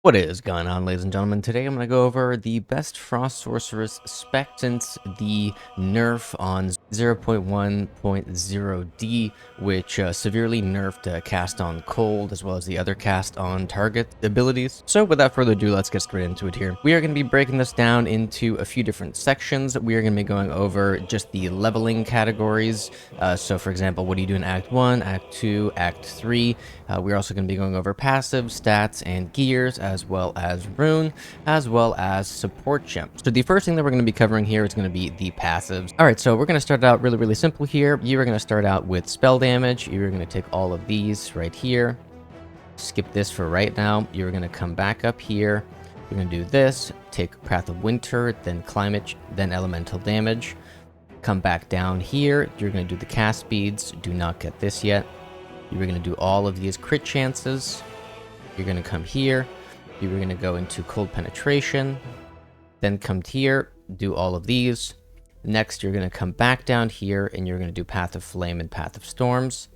What is going on, ladies and gentlemen? Today I'm going to go over the best Frost Sorceress spec since the nerf on 0.1.0D, which severely nerfed cast on cold as well as the other cast on target abilities. So without further ado, let's get straight into it here. We are going to be breaking this down into a few different sections. We are going to be going over just the leveling categories. So for example, what do you do in Act 1, Act 2, Act 3? We're also going to be going over passive, stats, and gears, as well as rune, as well as support gems. So the first thing that we're going to be covering here is going to be the passives. All right, so we're going to start out really simple here. You are going to start out with spell damage. You're going to take all of these right here. Skip this for right now. You're going to come back up here. You're going to do this. Take Path of Winter, then Climate, then Elemental Damage. Come back down here. You're going to do the cast speeds. Do not get this yet. You're going to do all of these crit chances. You're going to come here. You're going to go into cold penetration. Then come here, do all of these. Next, you're going to come back down here and you're going to do Path of Flame and Path of Storms.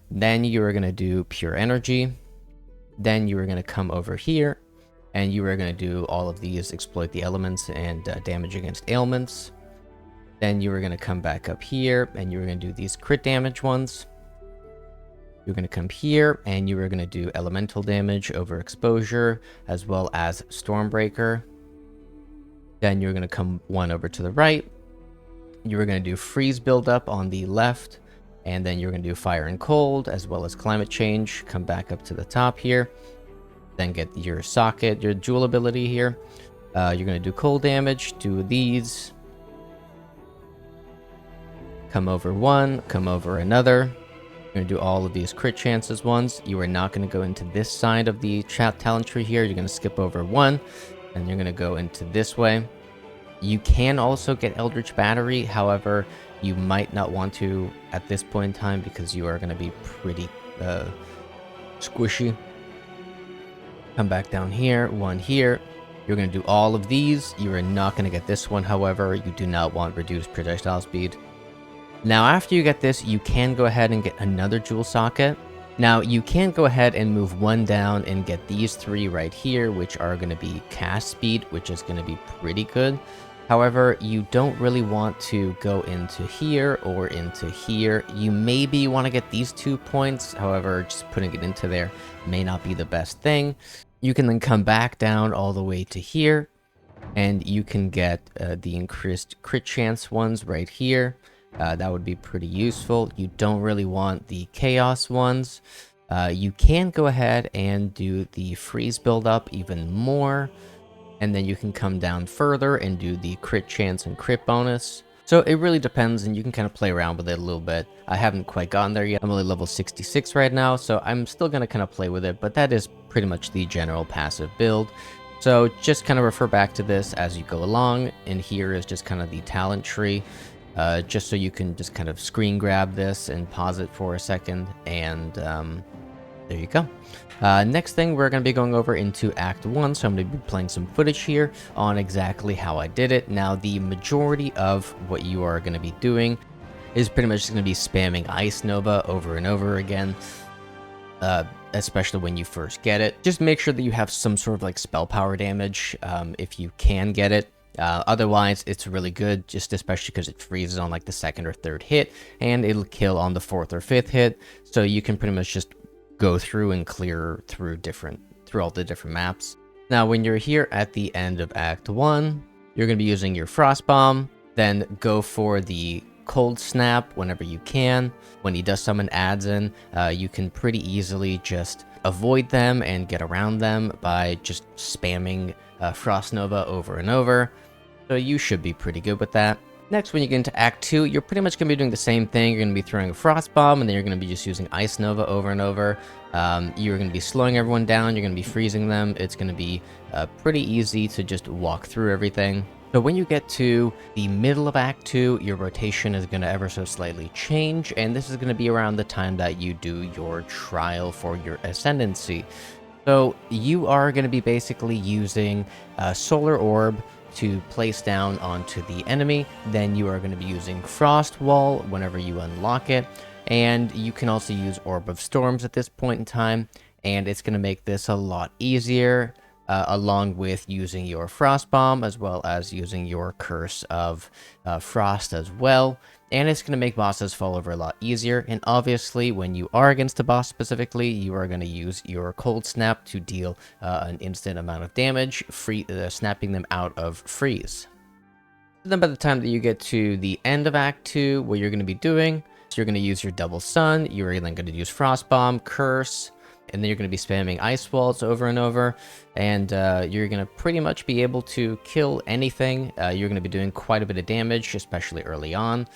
Then you are going to do pure energy. Then you are going to come over here and you are going to do all of these, exploit the elements and damage against ailments. Then you are going to come back up here and you're going to do these crit damage ones. You're going to come here and you are going to do elemental damage over exposure as well as Stormbreaker. Then you're going to come one over to the right. You're going to do freeze buildup on the left. And then you're going to do fire and cold as well as climate change. Come back up to the top here. Then get your socket, your jewel ability here. You're going to do cold damage, do these. Come over one, come over another. You're going to do all of these crit chances ones. You are not going to go into this side of the talent tree here. You're going to skip over one, and you're going to go into this way. You can also get Eldritch Battery. However, you might not want to at this point in time because you are going to be pretty squishy. Come back down here, one here. You're going to do all of these. You are not going to get this one. However, you do not want reduced projectile speed. Now, after you get this, you can go ahead and get another jewel socket. Now, you can go ahead and move one down and get these three right here, which are going to be cast speed, which is going to be pretty good. However, you don't really want to go into here or into here. You maybe want to get these 2 points. However, just putting it into there may not be the best thing. You can then come back down all the way to here, and you can get the increased crit chance ones right here. That would be pretty useful. You don't really want the chaos ones. You can go ahead and do the freeze buildup even more. And then you can come down further and do the crit chance and crit bonus. So it really depends, and you can kind of play around with it a little bit. I haven't quite gotten there yet. I'm only level 66 right now, so I'm still going to kind of play with it. But that is pretty much the general passive build. So just kind of refer back to this as you go along. And here is just kind of the talent tree. Just so you can just kind of screen grab this and pause it for a second, and there you go. Next thing, we're going to be going over into Act 1, so I'm going to be playing some footage here on exactly how I did it. Now, the majority of what you are going to be doing is pretty much just going to be spamming Ice Nova over and over again, especially when you first get it. Just make sure that you have some sort of like spell power damage if you can get it. Otherwise, it's really good, just especially because it freezes on like the second or third hit, and it'll kill on the fourth or fifth hit. So you can pretty much just go through and clear through all the different maps. Now, when you're here at the end of Act 1, you're going to be using your Frost Bomb, then go for the Cold Snap whenever you can. When he does summon adds in, you can pretty easily just avoid them and get around them by just spamming Frost Nova over and over. So you should be pretty good with that. Next, when you get into Act 2, you're pretty much going to be doing the same thing. You're going to be throwing a Frost Bomb, and then you're going to be just using Ice Nova over and over. You're going to be slowing everyone down. You're going to be freezing them. It's going to be pretty easy to just walk through everything. So when you get to the middle of Act 2, your rotation is going to ever so slightly change, and this is going to be around the time that you do your trial for your Ascendancy. So you are going to be basically using a Solar Orb to place down onto the enemy. Then you are going to be using Frost Wall whenever you unlock it, and you can also use Orb of Storms at this point in time, and it's going to make this a lot easier. along with using your Frost Bomb, as well as using your Curse of Frost as well. And it's going to make bosses fall over a lot easier. And obviously, when you are against a boss specifically, you are going to use your Cold Snap to deal an instant amount of damage, snapping them out of freeze. Then by the time that you get to the end of Act 2, what you're going to be doing, so you're going to use your Double Sun, you're then going to use Frost Bomb, Curse, and then you're going to be spamming Ice Walls over and over, and you're going to pretty much be able to kill anything. You're going to be doing quite a bit of damage, especially early on.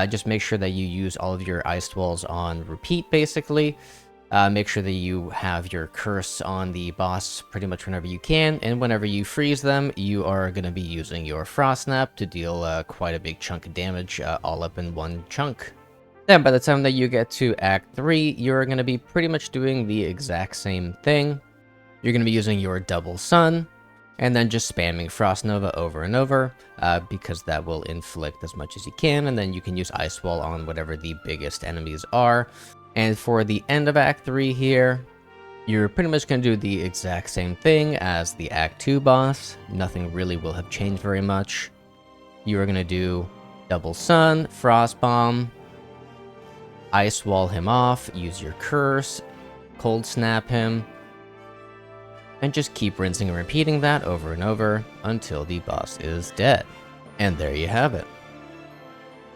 Just make sure that you use all of your Ice Walls on repeat, basically. Make sure that you have your Curse on the boss pretty much whenever you can, and whenever you freeze them, you are going to be using your Frost Snap to deal quite a big chunk of damage all up in one chunk. Then by the time that you get to Act 3, you're going to be pretty much doing the exact same thing. You're going to be using your Double Sun, and then just spamming Frost Nova over and over, because that will inflict as much as you can, and then you can use Ice Wall on whatever the biggest enemies are. And for the end of Act 3 here, you're pretty much going to do the exact same thing as the Act 2 boss. Nothing really will have changed very much. You are going to do Double Sun, Frost Bomb, Ice Wall him off, use your Curse, Cold Snap him, and just keep rinsing and repeating that over and over until the boss is dead. And there you have it.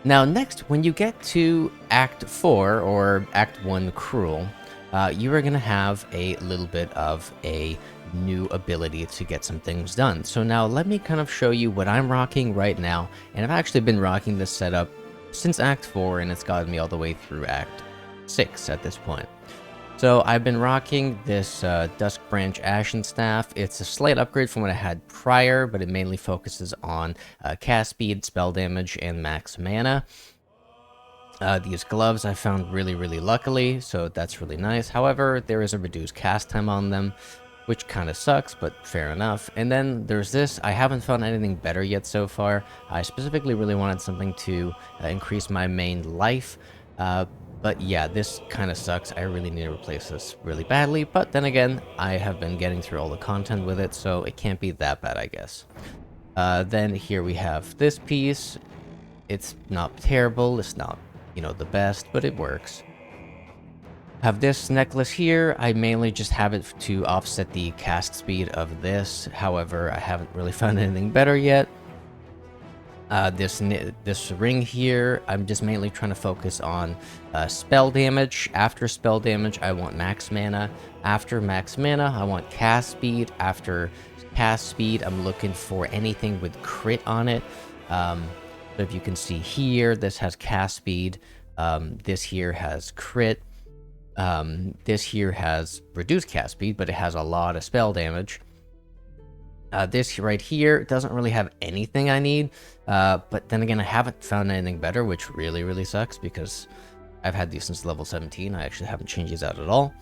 Now next, when you get to Act 4, or Act 1 Cruel, you are going to have a little bit of a new ability to get some things done. So now let me kind of show you what I'm rocking right now, and I've actually been rocking this setup since Act 4, and it's gotten me all the way through Act 6 at this point. So I've been rocking this Dusk Branch Ashen Staff. It's a slight upgrade from what I had prior, but it mainly focuses on cast speed, spell damage, and max mana. These gloves I found really luckily, so that's really nice. However, there is a reduced cast time on them, which kind of sucks, but fair enough. And then there's this. I haven't found anything better yet so far. I specifically really wanted something to increase my main life. But yeah, this kind of sucks. I really need to replace this really badly. But then again, I have been getting through all the content with it, so it can't be that bad, I guess. Then here we have this piece. It's not terrible. It's not, you know, the best, but it works. Have this necklace here. I mainly just have it to offset the cast speed of this. However, I haven't really found anything better yet. This ring here, I'm just mainly trying to focus on spell damage. After spell damage, I want max mana. After max mana, I want cast speed. After cast speed, I'm looking for anything with crit on it. So if you can see here, this has cast speed. This here has crit. This here has reduced cast speed, but it has a lot of spell damage. This right here doesn't really have anything I need, but then again, I haven't found anything better, which really sucks because I've had these since level 17. I actually haven't changed these out at all.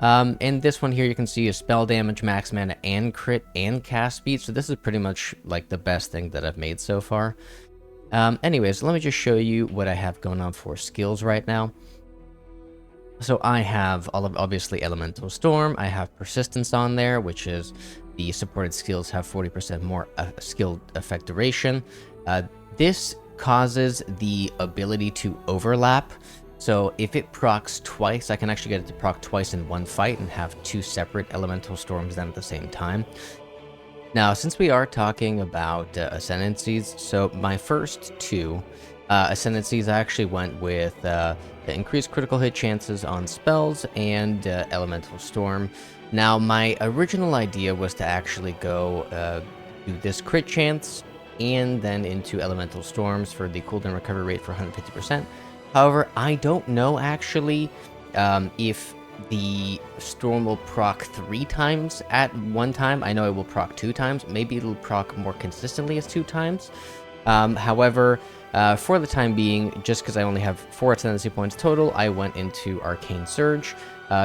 And this one here, you can see is spell damage, max mana, and crit, and cast speed. So this is pretty much like the best thing that I've made so far. Anyways, let me just show you what I have going on for skills right now. So I have obviously Elemental Storm. I have Persistence on there, which is the supported skills have 40% more skill effect duration. This causes the ability to overlap. So if it procs twice, I can actually get it to proc twice in one fight and have two separate Elemental Storms then at the same time. Now, since we are talking about Ascendancies, so my first two Ascendancies, I actually went with increased critical hit chances on spells and Elemental Storm. Now, my original idea was to actually go do this crit chance and then into Elemental Storms for the cooldown recovery rate for 150%. However, I don't know actually if the storm will proc 3 times at one time. I know it will proc 2 times. Maybe it'll proc more consistently as 2 times. However, for the time being, just because I only have 4 Ascendancy points total, I went into Arcane Surge,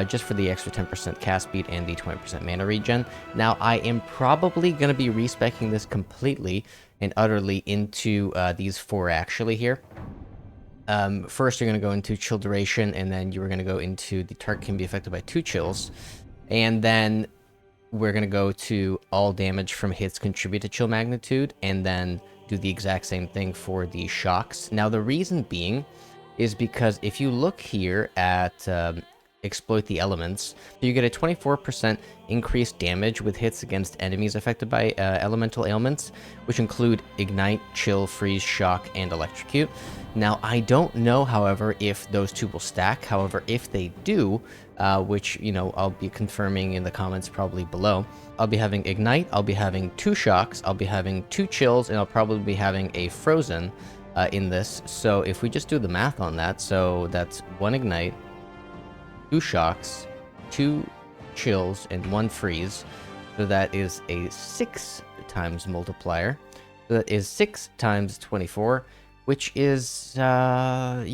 just for the extra 10% cast speed and the 20% mana regen. Now, I am probably going to be respecking this completely and utterly into these 4 actually here. First, you're going to go into Chill Duration, and then you're going to go into the target can be affected by 2 chills. And then we're going to go to all damage from hits contribute to chill magnitude, and then do the exact same thing for the shocks. Now, the reason being is because if you look here at exploit the elements, you get a 24% increased damage with hits against enemies affected by elemental ailments, which include ignite, chill, freeze, shock, and electrocute. Now, I don't know, however, if those two will stack. However, if they do, which, you know, I'll be confirming in the comments probably below, I'll be having ignite, I'll be having 2 shocks, I'll be having 2 chills, and I'll probably be having a frozen in this. So if we just do the math on that, so that's 1 ignite, 2 shocks, 2 chills, and 1 freeze. So that is a 6 times multiplier. So that is 6 times 24, which is, you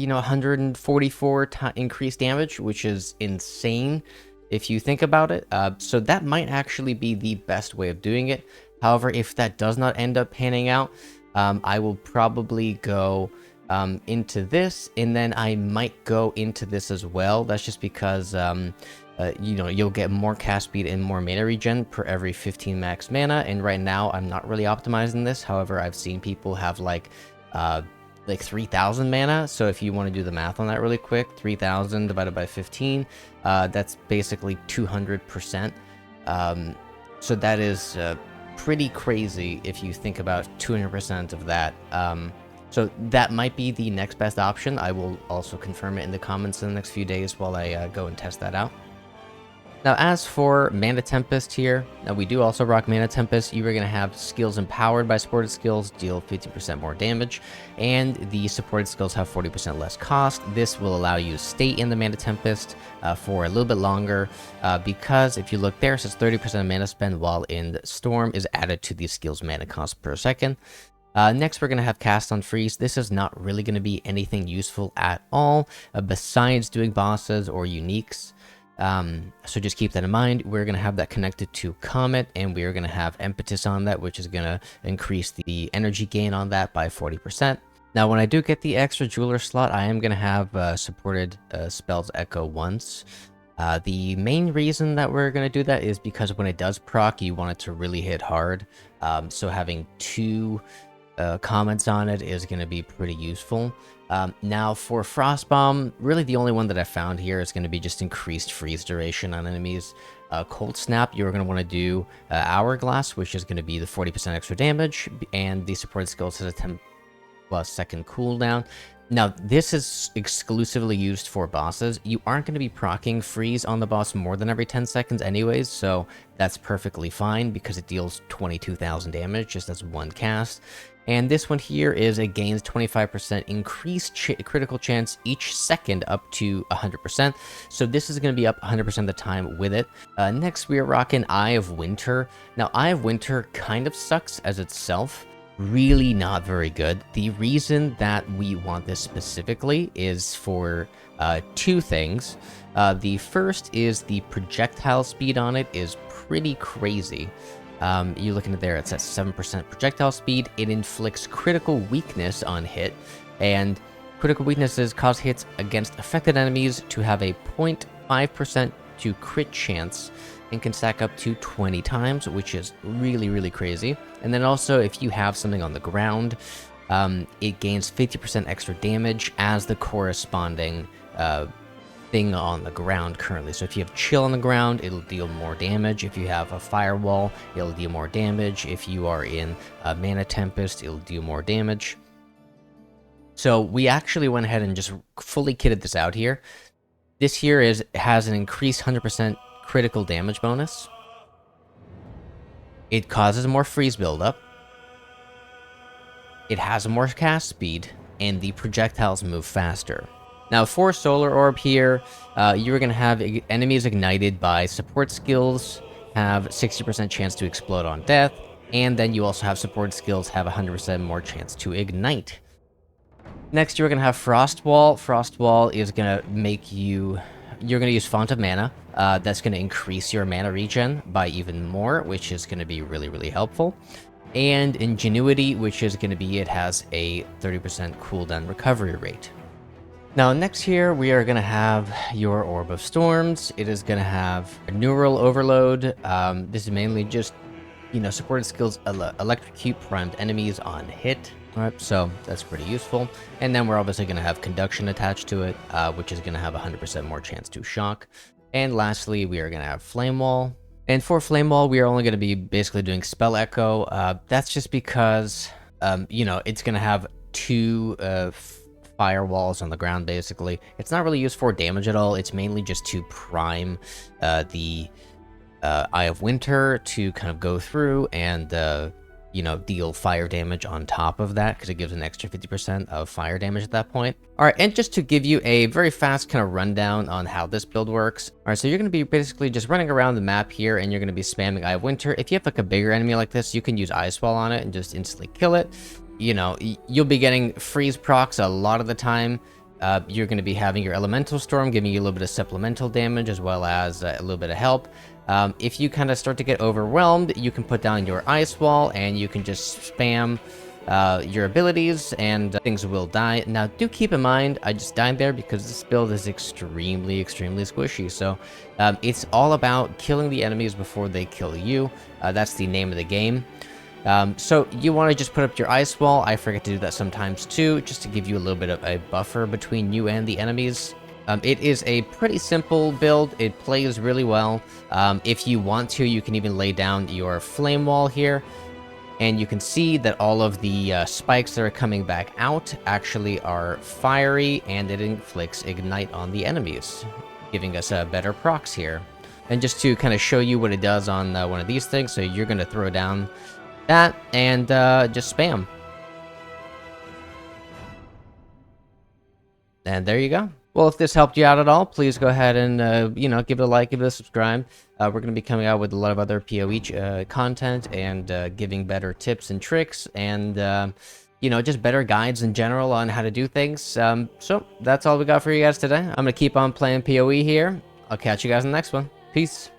know, 144 increased damage, which is insane if you think about it. So that might actually be the best way of doing it. However, if that does not end up panning out, I will probably go into this, and then I might go into this as well. That's just because, you know, you'll get more cast speed and more mana regen per every 15 max mana, and right now I'm not really optimizing this. However, I've seen people have like 3,000 mana, so if you want to do the math on that really quick, 3,000 divided by 15, that's basically 200%. So that is pretty crazy if you think about 200% of that. So that might be the next best option. I will also confirm it in the comments in the next few days while I go and test that out. Now, as for Mana Tempest here, now we do also rock Mana Tempest. You are going to have skills empowered by supported skills, deal 50% more damage, and the supported skills have 40% less cost. This will allow you to stay in the Mana Tempest for a little bit longer, because if you look there, it says 30% of mana spend while in Storm is added to the skill's mana cost per second. Next, we're going to have Cast on Freeze. This is not really going to be anything useful at all, besides doing bosses or uniques. So just keep that in mind. We're going to have that connected to Comet, and we're going to have Impetus on that, which is going to increase the energy gain on that by 40%. Now, when I do get the extra jeweler slot, I am going to have supported spells echo once. The main reason that we're going to do that is because when it does proc, you want it to really hit hard. So having 2 comments on it is going to be pretty useful. Now for Frostbomb, really the only one that I found here is going to be just increased freeze duration on enemies. Cold Snap, you're going to want to do Hourglass, which is going to be the 40% extra damage, and the supported skills has a 10+ second cooldown. Now, this is exclusively used for bosses. You aren't going to be proccing freeze on the boss more than every 10 seconds anyways, so that's perfectly fine because it deals 22,000 damage just as 1 cast. And this one here is it gains 25% increased critical chance each second up to 100%. So this is going to be up 100% of the time with it. Next, we are rocking Eye of Winter. Now, Eye of Winter kind of sucks as itself. Really not very good. The reason that we want this specifically is for 2 things. The first is the projectile speed on it is pretty crazy. You're looking at there, it's at 7% projectile speed. It inflicts critical weakness on hit, and critical weaknesses cause hits against affected enemies to have a 0.5% to crit chance and can stack up to 20 times, which is really, really crazy. And then also, if you have something on the ground, it gains 50% extra damage as the corresponding thing on the ground currently. So if you have chill on the ground, it'll deal more damage. If you have a firewall, it'll deal more damage. If you are in a Mana Tempest, it'll deal more damage. So we actually went ahead and just fully kitted this out here. This here has an increased 100% critical damage bonus. It causes more freeze buildup. It has more cast speed, and the projectiles move faster. Now, for Solar Orb here, you're going to have enemies ignited by support skills, have 60% chance to explode on death, and then you also have support skills have 100% more chance to ignite. Next, you're going to have Frost Wall. Frost Wall is going to make you... You're going to use Font of Mana. That's going to increase your mana regen by even more, which is going to be really, really helpful. And Ingenuity, which is going to be... It has a 30% cooldown recovery rate. Now next here, we are going to have your Orb of Storms. It is going to have a Neural Overload. This is mainly just, supported skills electrocute primed enemies on hit. Alright, so that's pretty useful. And then we're obviously going to have Conduction attached to it, which is going to have 100% more chance to shock. And lastly, we are going to have Flame Wall. And for Flame Wall, we are only going to be basically doing Spell Echo. That's just because, it's going to have two firewalls on the ground, basically. It's not really used for damage at all. It's mainly just to prime the Eye of Winter to kind of go through and, deal fire damage on top of that, because it gives an extra 50% of fire damage at that point. All right, and just to give you a very fast kind of rundown on how this build works. All right, so you're going to be basically just running around the map here, and you're going to be spamming Eye of Winter. If you have like a bigger enemy like this, you can use Ice Wall on it and just instantly kill it. You'll be getting freeze procs a lot of the time. You're going to be having your Elemental Storm giving you a little bit of supplemental damage as well as a little bit of help. If you kind of start to get overwhelmed, you can put down your Ice Wall and you can just spam your abilities and things will die. Now, do keep in mind, I just died there because this build is extremely, extremely squishy. So it's all about killing the enemies before they kill you. That's the name of the game. So you want to just put up your Ice Wall. I forget to do that sometimes too, just to give you a little bit of a buffer between you and the enemies. It is a pretty simple build. It plays really well. If you want to, you can even lay down your Flame Wall here. And you can see that all of the spikes that are coming back out actually are fiery, and it inflicts Ignite on the enemies, giving us better procs here. And just to kind of show you what it does on one of these things, so you're going to throw down that and just spam. And there you go. Well, if this helped you out at all, please go ahead and, give it a like, give it a subscribe. We're going to be coming out with a lot of other POE content and giving better tips and tricks and, just better guides in general on how to do things. So that's all we got for you guys today. I'm going to keep on playing POE here. I'll catch you guys in the next one. Peace.